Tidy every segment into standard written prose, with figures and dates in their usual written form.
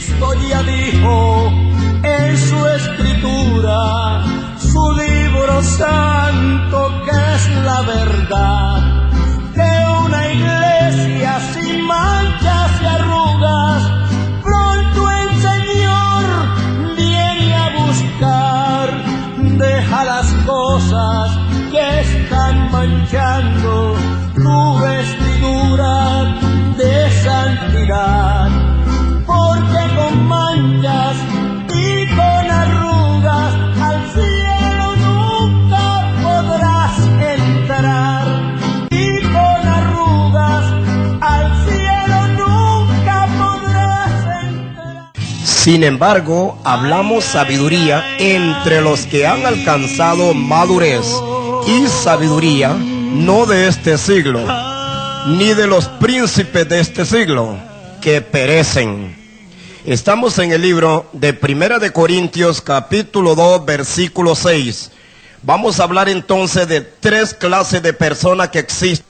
Cristo ya dijo en su escritura, su libro santo que es la verdad, que una iglesia sin manchas y arrugas, pronto el Señor viene a buscar. Deja las cosas que están manchando tu vestidura de santidad, porque con manchas y con arrugas al cielo nunca podrás entrar, y con arrugas al cielo nunca podrás entrar. Sin embargo, hablamos sabiduría entre los que han alcanzado madurez y sabiduría, no de este siglo, ni de los príncipes de este siglo, que perecen. Estamos en el libro de Primera de Corintios, capítulo 2, versículo 6. Vamos a hablar entonces de tres clases de personas que existen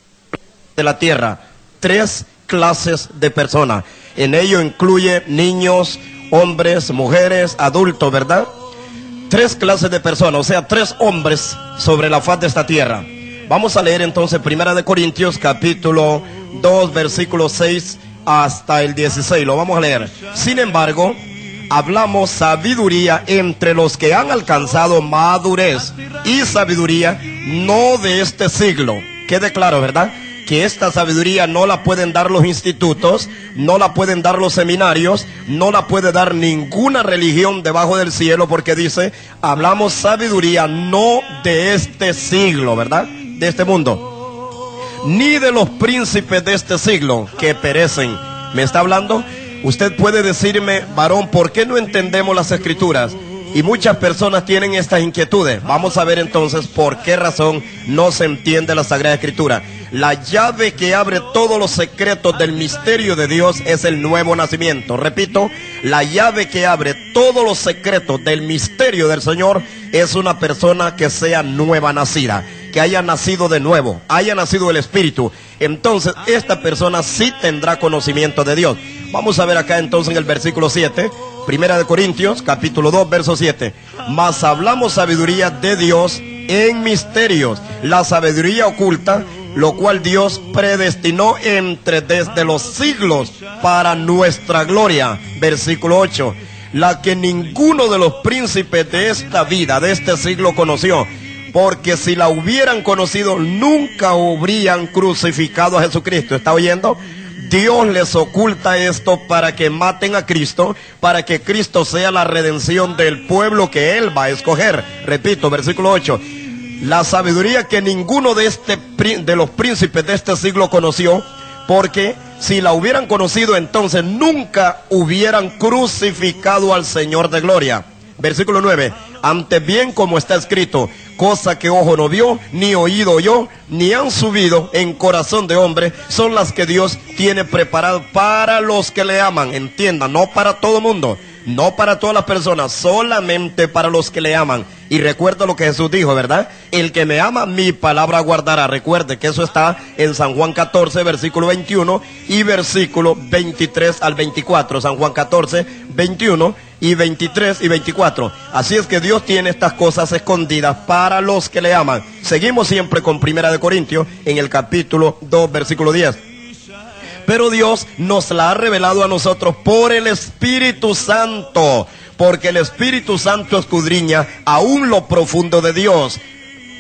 en la tierra. Tres clases de personas. En ello incluye niños, hombres, mujeres, adultos, ¿verdad? Tres clases de personas, o sea, tres hombres sobre la faz de esta tierra. Vamos a leer entonces Primera de Corintios, capítulo 2, versículo 6 hasta el 16. Lo vamos a leer. Sin embargo, hablamos sabiduría entre los que han alcanzado madurez y sabiduría no de este siglo. Quede claro, ¿verdad? Que esta sabiduría no la pueden dar los institutos, no la pueden dar los seminarios, no la puede dar ninguna religión debajo del cielo, porque dice, hablamos sabiduría no de este siglo, ¿verdad? De este mundo, ni de los príncipes de este siglo que perecen. ¿Me está hablando? Usted puede decirme, varón, ¿por qué no entendemos las escrituras? Y muchas personas tienen estas inquietudes. Vamos a ver entonces por qué razón no se entiende la Sagrada Escritura. La llave que abre todos los secretos del misterio de Dios es el nuevo nacimiento. Repito, la llave que abre todos los secretos del misterio del Señor es una persona que sea nueva nacida, que haya nacido de nuevo, haya nacido del Espíritu. Entonces esta persona sí tendrá conocimiento de Dios. Vamos a ver acá entonces en el versículo 7, Primera de Corintios, capítulo 2, verso 7. Mas hablamos sabiduría de Dios en misterios, la sabiduría oculta, lo cual Dios predestinó desde los siglos para nuestra gloria. Versículo 8. La que ninguno de los príncipes de esta vida, de este siglo conoció, porque si la hubieran conocido, nunca habrían crucificado a Jesucristo. ¿Está oyendo? Dios les oculta esto para que maten a Cristo, para que Cristo sea la redención del pueblo que Él va a escoger. Repito, versículo 8. La sabiduría que ninguno de los príncipes de este siglo conoció, porque si la hubieran conocido, entonces nunca hubieran crucificado al Señor de gloria. Versículo 9. Antes bien, como está escrito, cosa que ojo no vio, ni oído oyó, ni han subido en corazón de hombre, son las que Dios tiene preparado para los que le aman. Entienda, no para todo mundo, no para todas las personas, solamente para los que le aman. Y recuerda lo que Jesús dijo, ¿verdad? El que me ama, mi palabra guardará. Recuerde que eso está en San Juan 14, versículo 21 y versículo 23 al 24. San Juan 14, 21 y 23 y 24. Así es que Dios tiene estas cosas escondidas para los que le aman. Seguimos siempre con Primera de Corintios en el capítulo 2, versículo 10. Pero Dios nos la ha revelado a nosotros por el Espíritu Santo, porque el Espíritu Santo escudriña aún lo profundo de Dios.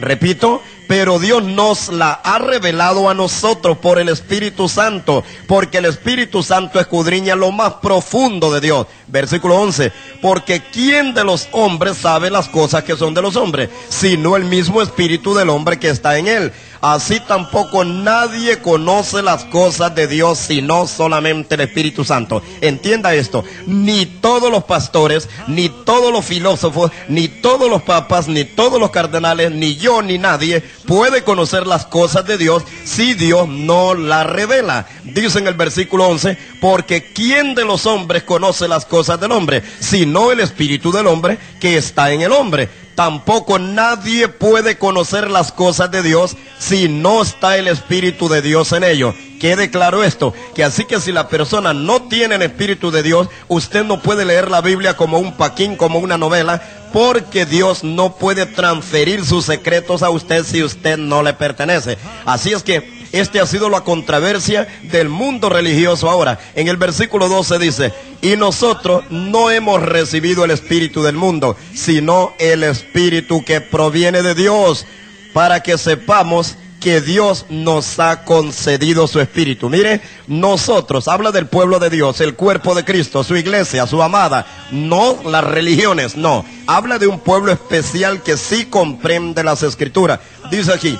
Repito, pero Dios nos la ha revelado a nosotros por el Espíritu Santo, porque el Espíritu Santo escudriña lo más profundo de Dios. Versículo 11, porque ¿quién de los hombres sabe las cosas que son de los hombres? Sino el mismo Espíritu del hombre que está en él. Así tampoco nadie conoce las cosas de Dios, sino solamente el Espíritu Santo. Entienda esto, ni todos los pastores, ni todos los filósofos, ni todos los papas, ni todos los cardenales, ni yo, ni nadie puede conocer las cosas de Dios si Dios no las revela. Dice en el versículo 11, porque ¿quién de los hombres conoce las cosas del hombre? Sino el Espíritu del hombre que está en el hombre. Tampoco nadie puede conocer las cosas de Dios si no está el Espíritu de Dios en ellos. Quede claro esto, que así que si la persona no tiene el Espíritu de Dios, usted no puede leer la Biblia como un paquín, como una novela, porque Dios no puede transferir sus secretos a usted si usted no le pertenece. Así es que este ha sido la controversia del mundo religioso ahora. En el versículo 12 dice, y nosotros no hemos recibido el espíritu del mundo, sino el espíritu que proviene de Dios, para que sepamos que Dios nos ha concedido su espíritu. Mire, nosotros, habla del pueblo de Dios, el cuerpo de Cristo, su iglesia, su amada, no las religiones, no. Habla de un pueblo especial que sí comprende las escrituras. Dice aquí,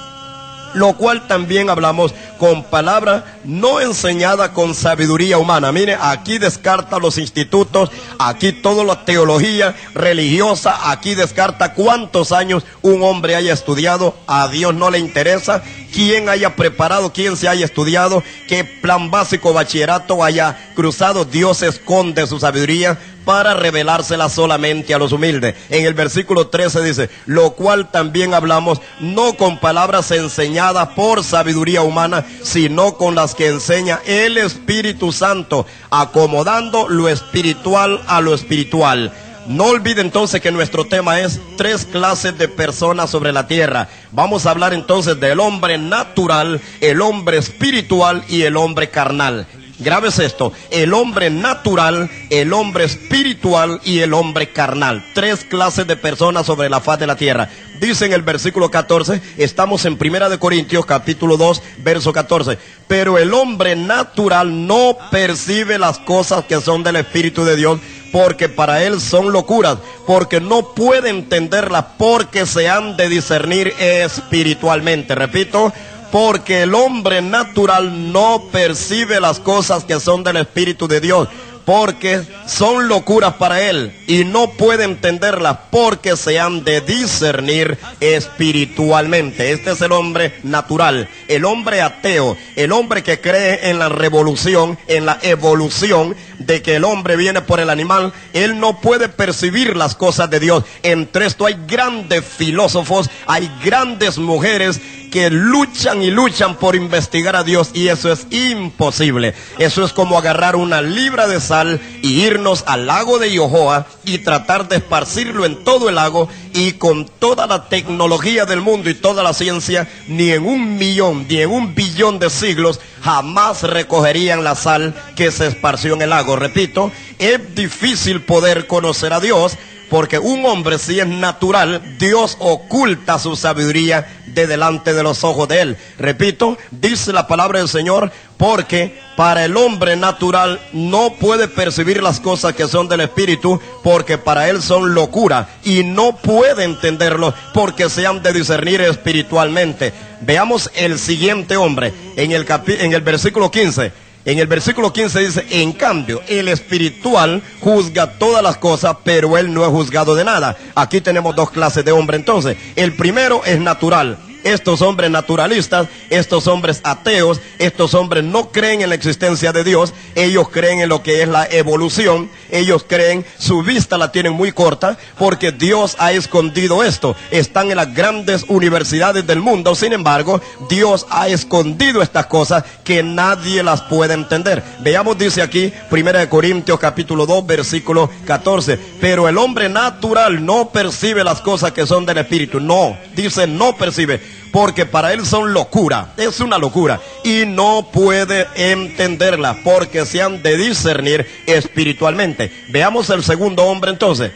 lo cual también hablamos con palabra no enseñada con sabiduría humana. Mire, aquí descarta los institutos, aquí toda la teología religiosa, aquí descarta cuántos años un hombre haya estudiado. A Dios no le interesa quién haya preparado, quién se haya estudiado, qué plan básico, bachillerato haya cruzado. Dios esconde su sabiduría para revelársela solamente a los humildes. En el versículo 13 dice, lo cual también hablamos no con palabras enseñadas por sabiduría humana, sino con las que enseña el Espíritu Santo, acomodando lo espiritual a lo espiritual. No olvide entonces que nuestro tema es 3 clases de personas sobre la tierra. Vamos a hablar entonces del hombre natural, el hombre espiritual y el hombre carnal. Grábese esto, el hombre natural, el hombre espiritual y el hombre carnal. 3 clases de personas sobre la faz de la tierra. Dice en el versículo 14, estamos en 1 Corintios capítulo 2, verso 14. Pero el hombre natural no percibe las cosas que son del Espíritu de Dios, porque para él son locuras, porque no puede entenderlas, porque se han de discernir espiritualmente. Repito, porque el hombre natural no percibe las cosas que son del Espíritu de Dios, porque son locuras para él, y no puede entenderlas, porque se han de discernir espiritualmente. Este es el hombre natural, el hombre ateo, el hombre que cree en la revolución, en la evolución, de que el hombre viene por el animal. Él no puede percibir las cosas de Dios. Entre esto hay grandes filósofos, hay grandes mujeres que luchan y luchan por investigar a Dios, y eso es imposible. Eso es como agarrar una libra de sal y irnos al lago de Yohoa y tratar de esparcirlo en todo el lago, y con toda la tecnología del mundo y toda la ciencia, ni en 1 millón, ni en 1 billón de siglos jamás recogerían la sal que se esparció en el lago. Repito, es difícil poder conocer a Dios, porque un hombre, si es natural, Dios oculta su sabiduría de delante de los ojos de él. Repito, dice la palabra del Señor, porque para el hombre natural no puede percibir las cosas que son del Espíritu, porque para él son locura, y no puede entenderlo, porque se han de discernir espiritualmente. Veamos el siguiente hombre, en el versículo 15. En el versículo 15 dice, en cambio, el espiritual juzga todas las cosas, pero él no es juzgado de nada. Aquí tenemos 2 clases de hombre entonces. El primero es natural. Estos hombres naturalistas, estos hombres ateos, estos hombres no creen en la existencia de Dios. Ellos creen en lo que es la evolución. Ellos creen, su vista la tienen muy corta, porque Dios ha escondido esto. Están en las grandes universidades del mundo, sin embargo, Dios ha escondido estas cosas que nadie las puede entender. Veamos, dice aquí, 1 Corintios capítulo 2, versículo 14. Pero el hombre natural no percibe las cosas que son del Espíritu. No, dice no percibe, porque para él son locura, es una locura, y no puede entenderla, porque se han de discernir espiritualmente. Veamos el segundo hombre entonces.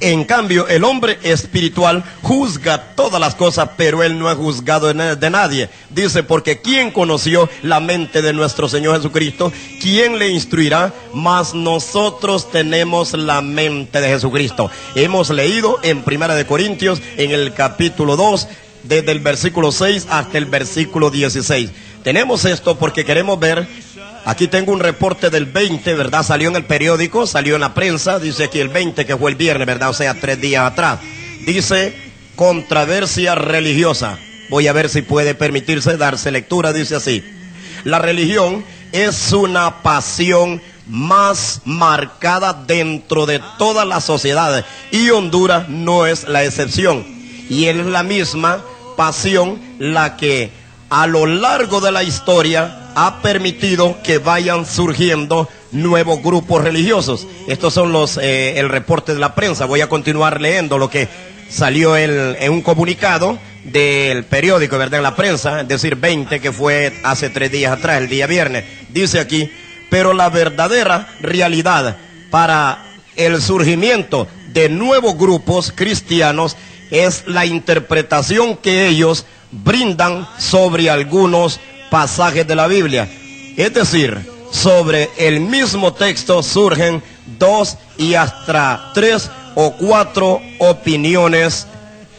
En cambio, el hombre espiritual juzga todas las cosas, pero él no es juzgado de nadie. Dice, porque ¿quién conoció la mente de nuestro Señor Jesucristo? ¿Quién le instruirá? Mas nosotros tenemos la mente de Jesucristo. Hemos leído en 1 Corintios, en el capítulo 2, desde el versículo 6 hasta el versículo 16. Tenemos esto porque queremos ver. Aquí tengo un reporte del 20, ¿verdad? Salió en el periódico, salió en la prensa. Dice aquí el 20, que fue el viernes, ¿verdad? O sea, 3 días atrás. Dice, controversia religiosa. Voy a ver si puede permitirse darse lectura. Dice así: la religión es una pasión más marcada dentro de todas las sociedades, y Honduras no es la excepción. Y es la misma pasión la que a lo largo de la historia ha permitido que vayan surgiendo nuevos grupos religiosos. Estos son el reporte de la prensa. Voy a continuar leyendo lo que salió en un comunicado del periódico, ¿verdad? En la prensa, es decir, 20, que fue hace 3 días atrás, el día viernes. Dice aquí: pero la verdadera realidad para el surgimiento de nuevos grupos cristianos es la interpretación que ellos brindan sobre algunos pasajes de la Biblia. Es decir, sobre el mismo texto surgen 2 y hasta 3 o 4 opiniones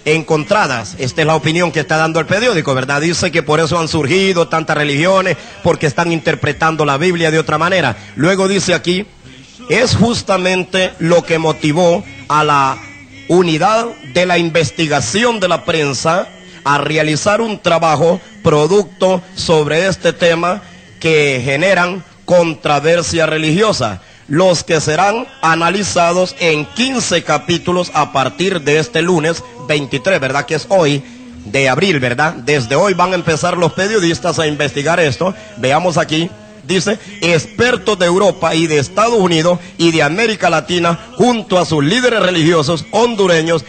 encontradas. Esta es la opinión que está dando el periódico, ¿verdad? Dice que por eso han surgido tantas religiones, porque están interpretando la Biblia de otra manera. Luego dice aquí: es justamente lo que motivó a la unidad de la investigación de la prensa a realizar un trabajo producto sobre este tema que generan controversia religiosa, los que serán analizados en 15 capítulos a partir de este lunes 23, ¿verdad? Que es hoy de abril, ¿verdad? Desde hoy van a empezar los periodistas a investigar esto. Veamos aquí. Dice: expertos de Europa y de Estados Unidos y de América Latina, junto a sus líderes religiosos hondureños,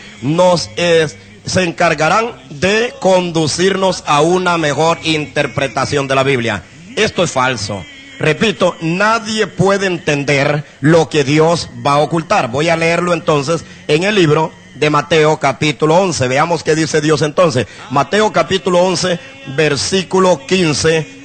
se encargarán de conducirnos a una mejor interpretación de la Biblia. Esto es falso. Repito, nadie puede entender lo que Dios va a ocultar. Voy a leerlo entonces en el libro de Mateo capítulo 11. Veamos qué dice Dios entonces. Mateo capítulo 11, versículo 15,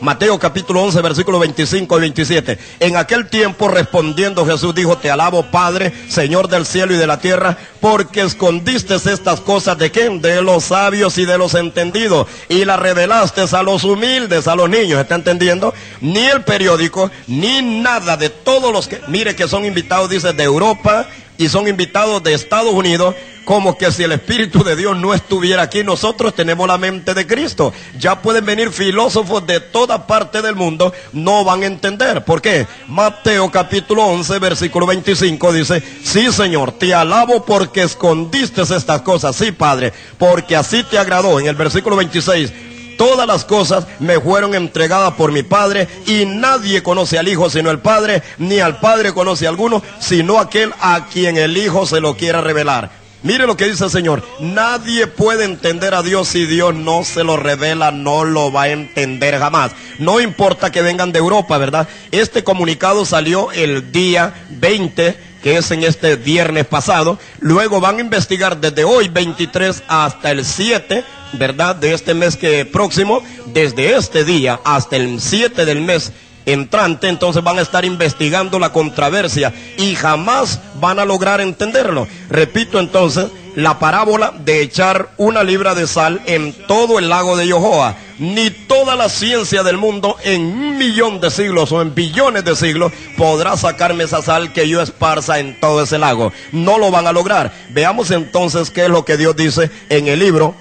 Mateo capítulo 11, versículo 25 y 27. En aquel tiempo, respondiendo Jesús, dijo: te alabo, Padre, Señor del cielo y de la tierra, porque escondiste estas cosas ¿de quién? De los sabios y de los entendidos, y las revelaste a los humildes, a los niños. ¿Está entendiendo? Ni el periódico, ni nada de todos los que, mire, que son invitados, dice, de Europa, y son invitados de Estados Unidos, como que si el Espíritu de Dios no estuviera aquí. Nosotros tenemos la mente de Cristo. Ya pueden venir filósofos de toda parte del mundo, no van a entender. ¿Por qué? Mateo capítulo 11, versículo 25 dice: sí, Señor, te alabo porque escondiste estas cosas. Sí, Padre, porque así te agradó. En el versículo 26: todas las cosas me fueron entregadas por mi Padre, y nadie conoce al Hijo sino el Padre, ni al Padre conoce a alguno, sino aquel a quien el Hijo se lo quiera revelar. Mire lo que dice el Señor: nadie puede entender a Dios si Dios no se lo revela, no lo va a entender jamás. No importa que vengan de Europa, ¿verdad? Este comunicado salió el día 20, que es en este viernes pasado. Luego van a investigar desde hoy 23 hasta el 7, ¿verdad? De este mes próximo, desde este día hasta el 7 del mes entrante. Entonces van a estar investigando la controversia y jamás van a lograr entenderlo. Repito entonces, la parábola de echar 1 libra de sal en todo el lago de Yohoa. Ni toda la ciencia del mundo en 1.000.000 de siglos o en billones de siglos podrá sacarme esa sal que yo esparza en todo ese lago. No lo van a lograr. Veamos entonces qué es lo que Dios dice en el libro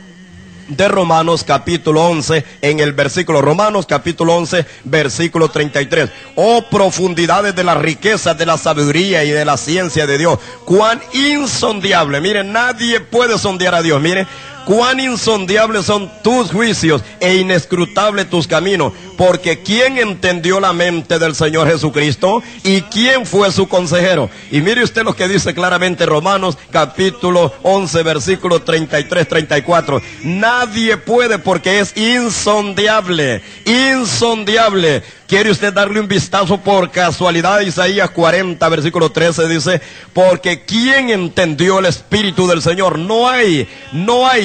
de Romanos capítulo 11, en el versículo, Romanos capítulo 11, versículo 33. Oh profundidades de las riquezas de la sabiduría y de la ciencia de Dios, cuán insondable. Miren, nadie puede sondear a Dios. Miren, cuán insondiables son tus juicios e inescrutables tus caminos, porque ¿quién entendió la mente del Señor Jesucristo? ¿Y quién fue su consejero? Y mire usted lo que dice claramente Romanos capítulo 11, versículo 33, 34. Nadie puede, porque es insondiable, insondiable. ¿Quiere usted darle un vistazo por casualidad a Isaías 40, versículo 13? Dice: porque ¿quién entendió el Espíritu del Señor? No hay,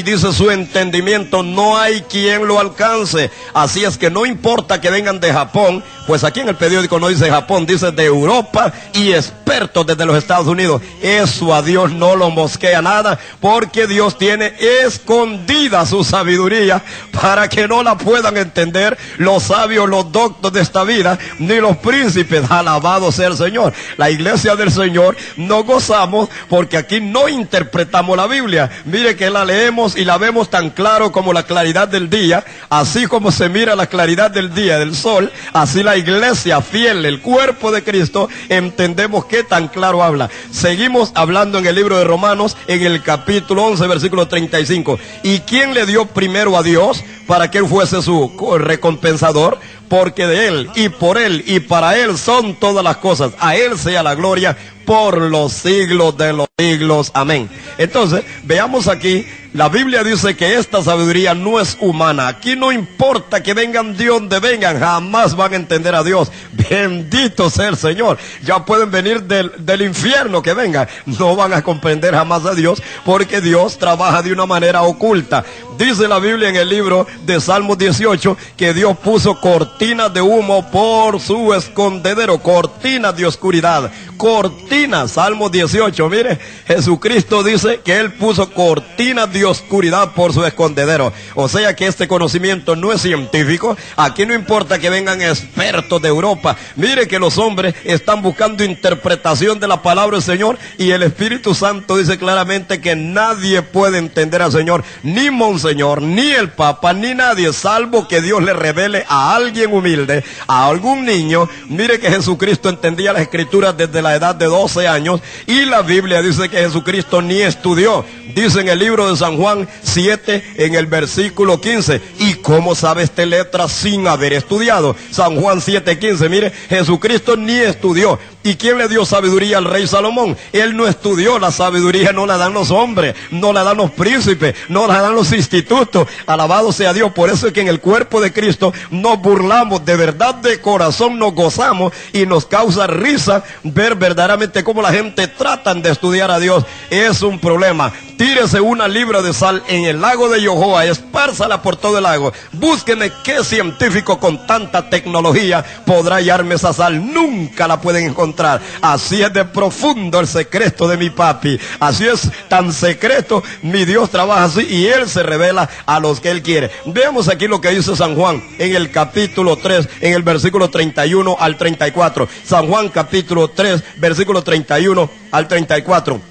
dice su entendimiento, no hay quien lo alcance. Así es que no importa que vengan de Japón, pues aquí en el periódico no dice Japón, dice de Europa y expertos desde los Estados Unidos. Eso a Dios no lo mosquea nada, porque Dios tiene escondida su sabiduría para que no la puedan entender los sabios, los doctos de esta vida, ni los príncipes. Alabado sea el Señor. La iglesia del Señor no gozamos porque aquí no interpretamos la Biblia. Mire que la leemos y la vemos tan claro como la claridad del día. Así como se mira la claridad del día, del sol, así la iglesia fiel, el cuerpo de Cristo, entendemos que tan claro habla. Seguimos hablando en el libro de Romanos, en el capítulo 11, versículo 35. ¿Y quién le dio primero a Dios para que él fuese su recompensador? porque de Él y por Él y para Él son todas las cosas. A Él sea la gloria por los siglos de los siglos. Amén. Entonces, veamos aquí, la Biblia dice que esta sabiduría no es humana. Aquí no importa que vengan de donde vengan, jamás van a entender a Dios. Bendito sea el Señor. Ya pueden venir del infierno que vengan, no van a comprender jamás a Dios, porque Dios trabaja de una manera oculta. Dice la Biblia en el libro de Salmos 18 que Dios puso cortinas de humo por su escondedero, cortinas de oscuridad, cortinas. Salmos 18, mire, Jesucristo dice que Él puso cortinas de oscuridad por su escondedero. O sea que este conocimiento no es científico. Aquí no importa que vengan expertos de Europa. Mire que los hombres están buscando interpretación de la palabra del Señor, y el Espíritu Santo dice claramente que nadie puede entender al Señor, ni Monseñor, ni el Papa, ni nadie, salvo que Dios le revele a alguien humilde, a algún niño. Mire que Jesucristo entendía las Escrituras desde la edad de 12 años, y la Biblia dice que Jesucristo ni estudió. Dice en el libro de San Juan 7, en el versículo 15, ¿y cómo sabe esta letra sin haber estudiado? San Juan 7:15, mire, Jesucristo ni estudió. ¿Y quién le dio sabiduría al rey Salomón? Él no estudió. La sabiduría no la dan los hombres, no la dan los príncipes, no la dan los institutos. Alabado sea Dios. Por eso es que en el cuerpo de Cristo nos burlamos, de verdad, de corazón nos gozamos, y nos causa risa ver verdaderamente cómo la gente tratan de estudiar a Dios. Es un problema. Tírese una libra de sal en el lago de Yohoa, espárzala por todo el lago. Búsqueme qué científico con tanta tecnología podrá hallarme esa sal. Nunca la pueden encontrar. Así es de profundo el secreto de mi papi. Así es tan secreto. Mi Dios trabaja así, y Él se revela a los que Él quiere. Veamos aquí lo que dice San Juan en el capítulo 3, en el versículo 31 al 34. San Juan capítulo 3, versículo 31 al 34.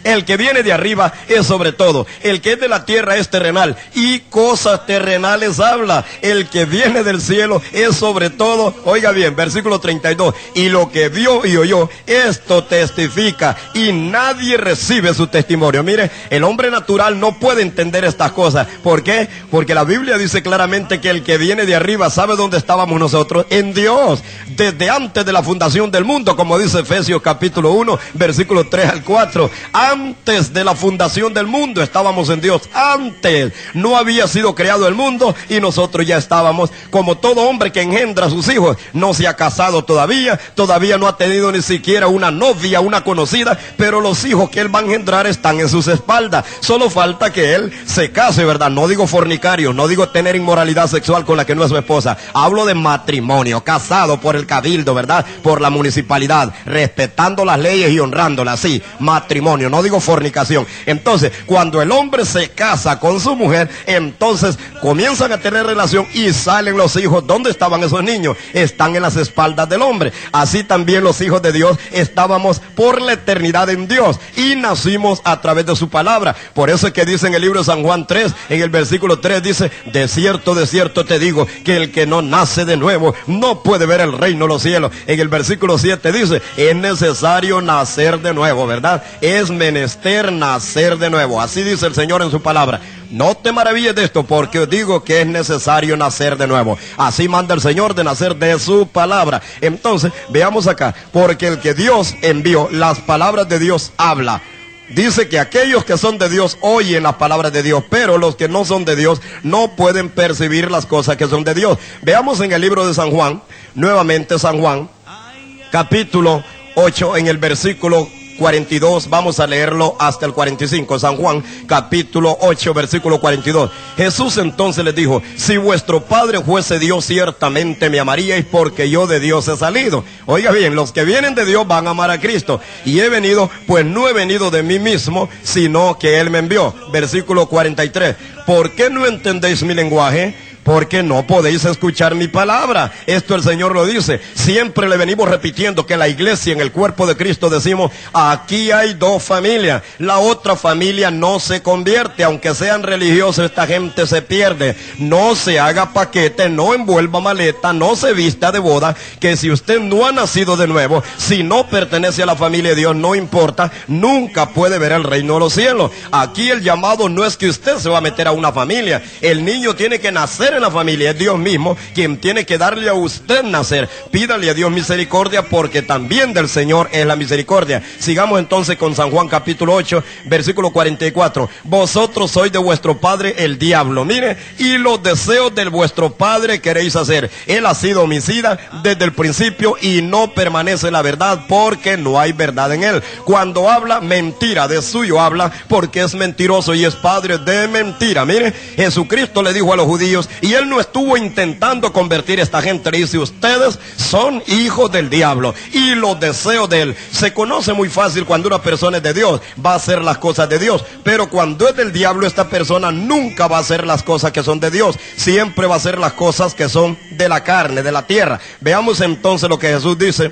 El que viene de arriba es sobre todo. El que es de la tierra es terrenal, y cosas terrenales habla. El que viene del cielo es sobre todo. Oiga bien, versículo 32. Y lo que vio y oyó, esto testifica, y nadie recibe su testimonio. Mire, el hombre natural no puede entender estas cosas. ¿Por qué? Porque la Biblia dice claramente que el que viene de arriba, ¿sabe dónde estábamos nosotros? En Dios, desde antes de la fundación del mundo, como dice Efesios capítulo 1, versículo 3 al 4. Antes de la fundación del mundo estábamos en Dios. Antes no había sido creado el mundo, y nosotros ya estábamos. Como todo hombre que engendra a sus hijos, no se ha casado todavía no ha tenido ni siquiera una novia, una conocida, pero los hijos que él va a engendrar están en sus espaldas. Solo falta que él se case, ¿verdad? No digo fornicario, no digo tener inmoralidad sexual con la que no es su esposa. Hablo de matrimonio, casado por el cabildo, ¿verdad? Por la municipalidad, respetando las leyes y honrándolas. Sí, matrimonio, no digo fornicación. Entonces, cuando el hombre se casa con su mujer, entonces comienzan a tener relación y salen los hijos. ¿Dónde estaban esos niños? Están en las espaldas del hombre. Así también los hijos de Dios estábamos por la eternidad en Dios, y nacimos a través de su palabra. Por eso es que dice en el libro de San Juan 3, en el versículo 3, dice: de cierto te digo, que el que no nace de nuevo no puede ver el reino de los cielos. En el versículo 7 dice: es necesario nacer de nuevo, ¿verdad? Es menester nacer de nuevo. Así dice el Señor en su palabra. No te maravilles de esto, porque os digo que es necesario nacer de nuevo. Así manda el Señor, de nacer de su palabra. Entonces, veamos acá, porque el que Dios envió, las palabras de Dios habla. Dice que aquellos que son de Dios oyen las palabras de Dios, pero los que no son de Dios no pueden percibir las cosas que son de Dios. Veamos en el libro de San Juan, nuevamente San Juan, capítulo 8, en el versículo 42, vamos a leerlo hasta el 45. San Juan capítulo 8, versículo 42. Jesús entonces les dijo: si vuestro Padre fuese Dios, ciertamente me amaríais, porque yo de Dios he salido. Oiga bien, los que vienen de Dios van a amar a Cristo. Y he venido, pues no he venido de mí mismo, sino que Él me envió. Versículo 43. ¿Por qué no entendéis mi lenguaje? Porque no podéis escuchar mi palabra. Esto el Señor lo dice. Siempre le venimos repitiendo que la iglesia, en el cuerpo de Cristo, decimos: aquí hay dos familias. La otra familia no se convierte. Aunque sean religiosos, esta gente se pierde. No se haga paquete, no envuelva maleta, no se vista de boda. Que si usted no ha nacido de nuevo, si no pertenece a la familia de Dios, no importa, nunca puede ver el reino de los cielos. Aquí el llamado no es que usted se va a meter a una familia. El niño tiene que nacer nacer en la familia es Dios mismo quien tiene que darle a usted nacer. Pídale a Dios misericordia, porque también del Señor es la misericordia. Sigamos entonces con San Juan capítulo 8, versículo 44. Vosotros sois de vuestro padre el diablo, mire, y los deseos de vuestro padre queréis hacer. Él ha sido homicida desde el principio y no permanece en la verdad, porque no hay verdad en él. Cuando habla mentira, de suyo habla, porque es mentiroso y es padre de mentira. Mire, Jesucristo le dijo a los judíos, y él no estuvo intentando convertir a esta gente. Le dice, ustedes son hijos del diablo y los deseos de él. Se conoce muy fácil cuando una persona es de Dios, va a hacer las cosas de Dios, pero cuando es del diablo, esta persona nunca va a hacer las cosas que son de Dios, siempre va a hacer las cosas que son de la carne, de la tierra. Veamos entonces lo que Jesús dice.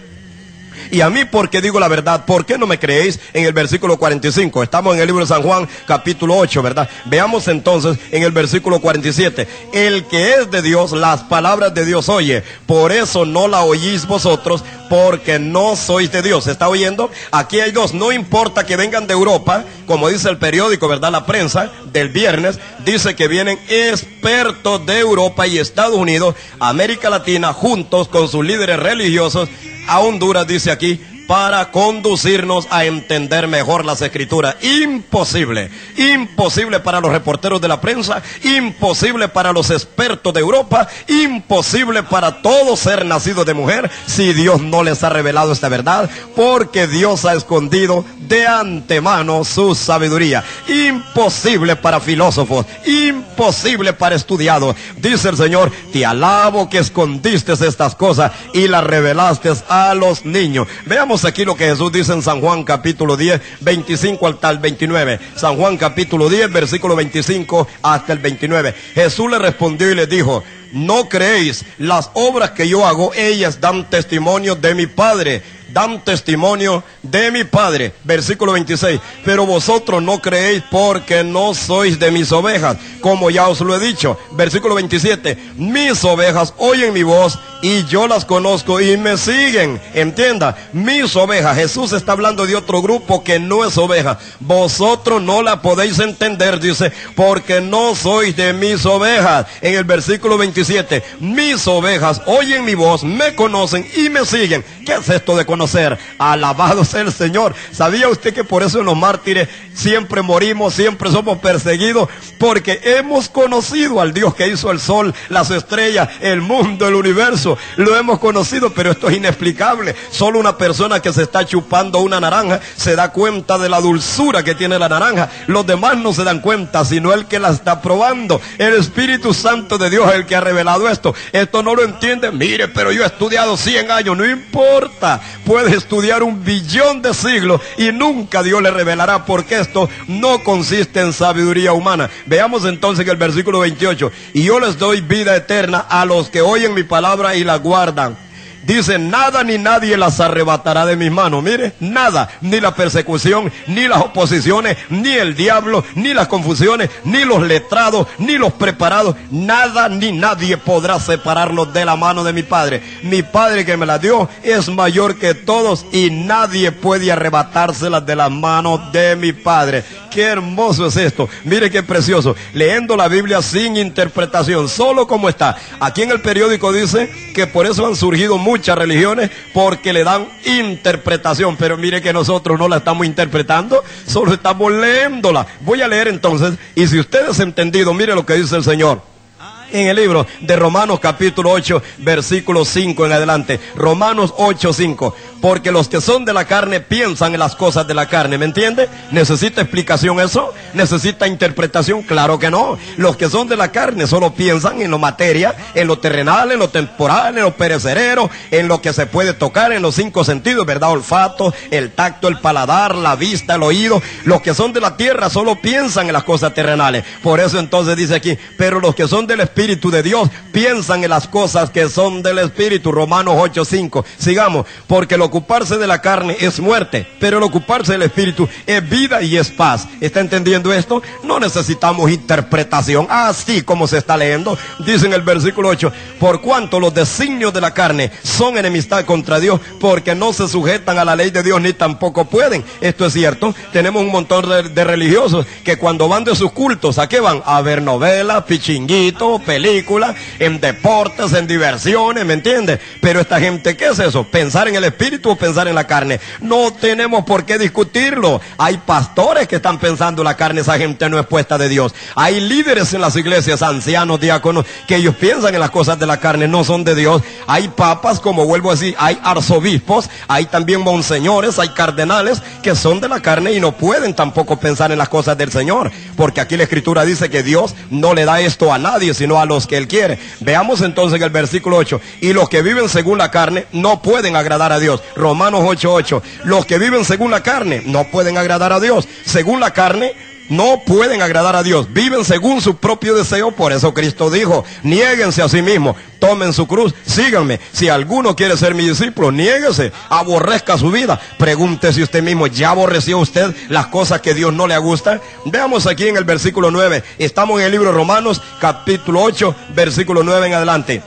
Y a mí, porque digo la verdad, ¿por qué no me creéis? En el versículo 45, estamos en el libro de San Juan, capítulo 8, ¿verdad? Veamos entonces en el versículo 47, el que es de Dios, las palabras de Dios oye, por eso no la oís vosotros, porque no sois de Dios. ¿Está oyendo? Aquí hay dos, no importa que vengan de Europa, como dice el periódico, ¿verdad? La prensa del viernes, dice que vienen expertos de Europa y Estados Unidos, América Latina, juntos con sus líderes religiosos, a Honduras, dice aquí, para conducirnos a entender mejor las escrituras. Imposible, imposible para los reporteros de la prensa, imposible para los expertos de Europa, imposible para todo ser nacido de mujer, si Dios no les ha revelado esta verdad, porque Dios ha escondido de antemano su sabiduría. Imposible para filósofos, imposible para estudiados. Dice el Señor, te alabo que escondiste estas cosas y las revelaste a los niños. Veamos aquí lo que Jesús dice en San Juan capítulo 10, 25 hasta el 29. San Juan capítulo 10, versículo 25 hasta el 29. Jesús le respondió y le dijo, ¿no creéis? Las obras que yo hago, ellas dan testimonio de mi Padre. Dan testimonio de mi Padre. Versículo 26. Pero vosotros no creéis porque no sois de mis ovejas, como ya os lo he dicho. Versículo 27. Mis ovejas oyen mi voz y yo las conozco y me siguen. Entienda, mis ovejas. Jesús está hablando de otro grupo que no es oveja. Vosotros no la podéis entender, dice, porque no sois de mis ovejas. En el versículo 27. Mis ovejas oyen mi voz, me conocen y me siguen. ¿Qué es esto de conocer? Alabado sea el Señor. ¿Sabía usted que por eso en los mártires siempre morimos, siempre somos perseguidos? Porque hemos conocido al Dios que hizo el sol, las estrellas, el mundo, el universo. Lo hemos conocido, pero esto es inexplicable. Solo una persona que se está chupando una naranja se da cuenta de la dulzura que tiene la naranja. Los demás no se dan cuenta, sino el que la está probando. El Espíritu Santo de Dios es el que ha revelado esto. Esto no lo entiende. Mire, pero yo he estudiado 100 años, no importa. Puede estudiar 1 billón de siglos y nunca Dios le revelará, porque esto no consiste en sabiduría humana. Veamos entonces el versículo 28. Y yo les doy vida eterna a los que oyen mi palabra y la guardan. Dice, nada ni nadie las arrebatará de mis manos. Mire, nada, ni la persecución, ni las oposiciones, ni el diablo, ni las confusiones, ni los letrados, ni los preparados. Nada ni nadie podrá separarlos de la mano de mi Padre. Mi Padre que me las dio es mayor que todos y nadie puede arrebatárselas de las manos de mi Padre. Qué hermoso es esto. Mire qué precioso. Leyendo la Biblia sin interpretación, solo como está. Aquí en el periódico dice que por eso han surgido muchas religiones, porque le dan interpretación. Pero mire que nosotros no la estamos interpretando, solo estamos leyéndola. Voy a leer entonces, y si usted es entendido, mire lo que dice el Señor. En el libro de Romanos capítulo 8, versículo 5 en adelante. Romanos 8, 5. Porque los que son de la carne piensan en las cosas de la carne, ¿me entiende? ¿Necesita explicación eso? ¿Necesita interpretación? Claro que no. Los que son de la carne solo piensan en lo materia, en lo terrenal, en lo temporal, en lo perecedero, en lo que se puede tocar, en los 5 sentidos, ¿verdad? Olfato, el tacto, el paladar, la vista, el oído. Los que son de la tierra solo piensan en las cosas terrenales. Por eso entonces dice aquí, pero los que son del Espíritu de Dios piensan en las cosas que son del Espíritu. Romanos 8, 5. Sigamos, porque el ocuparse de la carne es muerte, pero el ocuparse del Espíritu es vida y es paz. ¿Está entendiendo esto? No necesitamos interpretación, así como se está leyendo. Dice en el versículo 8, por cuanto los designios de la carne son enemistad contra Dios, porque no se sujetan a la ley de Dios, ni tampoco pueden. Esto es cierto. Tenemos un montón de religiosos que cuando van de sus cultos, ¿a qué van? A ver novelas, pichinguitos, películas, en deportes, en diversiones, ¿me entiendes? Pero esta gente, ¿qué es eso? ¿Pensar en el espíritu o pensar en la carne? No tenemos por qué discutirlo. Hay pastores que están pensando en la carne, esa gente no es puesta de Dios. Hay líderes en las iglesias, ancianos, diáconos, que ellos piensan en las cosas de la carne, no son de Dios. Hay papas, como vuelvo a decir, hay arzobispos, hay también monseñores, hay cardenales que son de la carne y no pueden tampoco pensar en las cosas del Señor, porque aquí la Escritura dice que Dios no le da esto a nadie, sino a los que Él quiere. Veamos entonces en el versículo 8, y los que viven según la carne no pueden agradar a Dios. Romanos 8:8, los que viven según la carne no pueden agradar a Dios. Según la carne no pueden agradar a Dios, viven según su propio deseo. Por eso Cristo dijo, niéguense a sí mismos, tomen su cruz, síganme. Si alguno quiere ser mi discípulo, niéguese, aborrezca su vida. Pregúntese usted mismo, ¿ya aborreció usted las cosas que Dios no le gustan? Veamos aquí en el versículo 9, estamos en el libro de Romanos, capítulo 8, versículo 9 en adelante.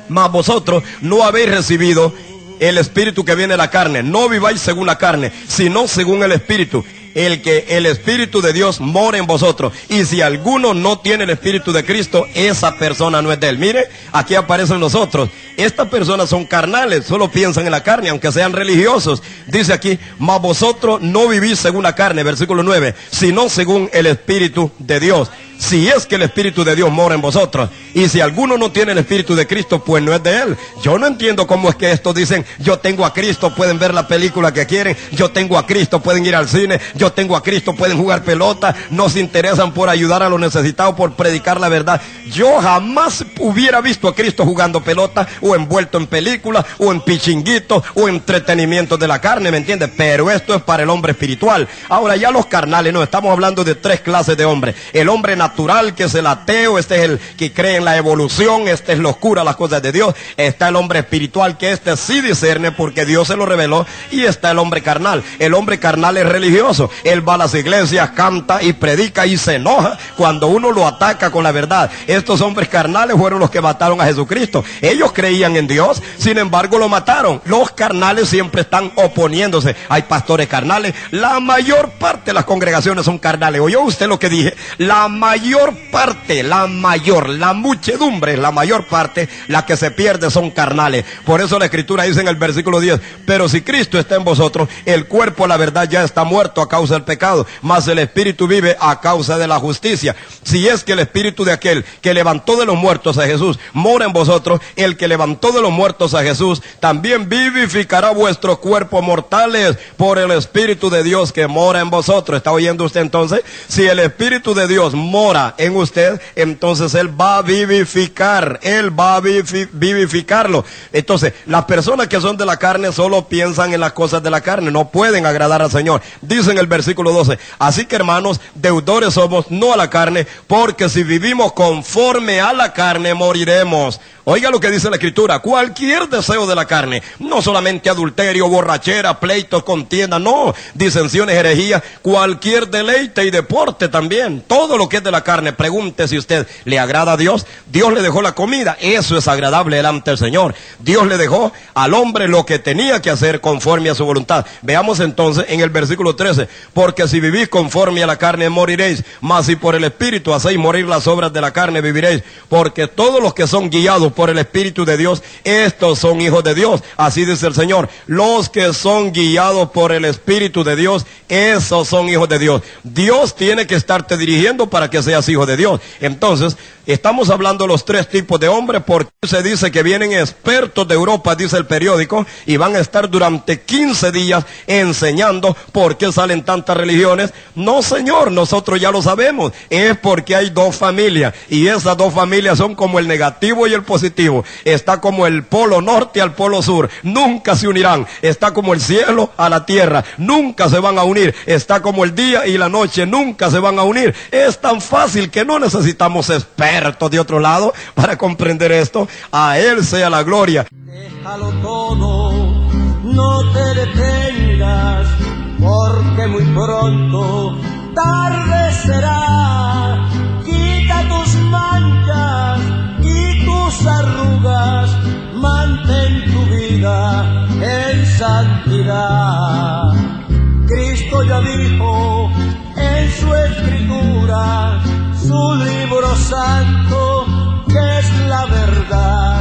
Mas vosotros no habéis recibido el espíritu que viene de la carne, no viváis según la carne, sino según el espíritu. El espíritu de Dios mora en vosotros. Y si alguno no tiene el espíritu de Cristo, esa persona no es de él. Mire, aquí aparecen nosotros. Estas personas son carnales, solo piensan en la carne, aunque sean religiosos. Dice aquí, mas vosotros no vivís según la carne, versículo 9, sino según el espíritu de Dios. Si es que el espíritu de Dios mora en vosotros. Y si alguno no tiene el espíritu de Cristo, pues no es de él. Yo no entiendo cómo es que estos dicen, yo tengo a Cristo, pueden ver la película que quieren, yo tengo a Cristo, pueden ir al cine, yo tengo a Cristo, pueden jugar pelota, no se interesan por ayudar a los necesitados, por predicar la verdad. Yo jamás hubiera visto a Cristo jugando pelota, o envuelto en películas, o en pichinguitos, o entretenimiento de la carne, ¿me entiendes? Pero esto es para el hombre espiritual. Ahora ya los carnales, no, estamos hablando de tres clases de hombres. El hombre natural, que es el ateo, este es el que cree en la evolución, este es locura las cosas de Dios. Está el hombre espiritual, que este sí discierne porque Dios se lo reveló. Y está el hombre carnal. El hombre carnal es religioso, él va a las iglesias, canta y predica y se enoja cuando uno lo ataca con la verdad. Estos hombres carnales fueron los que mataron a Jesucristo. Ellos creían en Dios, sin embargo lo mataron. Los carnales siempre están oponiéndose. Hay pastores carnales, la mayor parte de las congregaciones son carnales. ¿Oyó usted lo que dije? La mayor parte, la muchedumbre, la mayor parte, la que se pierde son carnales. Por eso la Escritura dice en el versículo 10, pero si Cristo está en vosotros, el cuerpo, la verdad, ya está muerto a causa del pecado, mas el espíritu vive a causa de la justicia. Si es que el espíritu de aquel que levantó de los muertos a Jesús mora en vosotros, el que levantó de los muertos a Jesús también vivificará vuestros cuerpos mortales por el espíritu de Dios que mora en vosotros. ¿Está oyendo usted entonces? Si el espíritu de Dios mora en usted, entonces él va a vivificar, él va a vivificarlo. Entonces, las personas que son de la carne solo piensan en las cosas de la carne, no pueden agradar al Señor. Dice en el versículo 12, así que hermanos, deudores somos, no a la carne, porque si vivimos conforme a la carne, moriremos. Oiga lo que dice la Escritura, cualquier deseo de la carne, no solamente adulterio, borrachera, pleitos, contienda, no, disensiones, herejías, cualquier deleite y deporte también, todo lo que es de la carne. Pregunte si usted le agrada a Dios. Dios le dejó la comida, eso es agradable delante del Señor. Dios le dejó al hombre lo que tenía que hacer conforme a su voluntad. Veamos entonces en el versículo 13, porque si vivís conforme a la carne moriréis, mas si por el Espíritu hacéis morir las obras de la carne viviréis, porque todos los que son guiados por el Espíritu de Dios, estos son hijos de Dios. Así dice el Señor, los que son guiados por el Espíritu de Dios, esos son hijos de Dios. Dios tiene que estarte dirigiendo para que seas hijo de Dios. Entonces, estamos hablando de los tres tipos de hombres, porque se dice que vienen expertos de Europa, dice el periódico, y van a estar durante 15 días enseñando por qué salen tantas religiones. No, señor, nosotros ya lo sabemos, es porque hay dos familias, y esas dos familias son como el negativo y el positivo. Está como el polo norte al polo sur, nunca se unirán. Está como el cielo a la tierra, nunca se van a unir. Está como el día y la noche, nunca se van a unir. Es tan fácil que no necesitamos expertos de otro lado para comprender esto. A Él sea la gloria. Déjalo todo, no te detengas, porque muy pronto tarde será. Quita tus manchas y tus arrugas, mantén tu vida en santidad. Cristo ya dijo en su Escritura, su libro santo, que la verdad.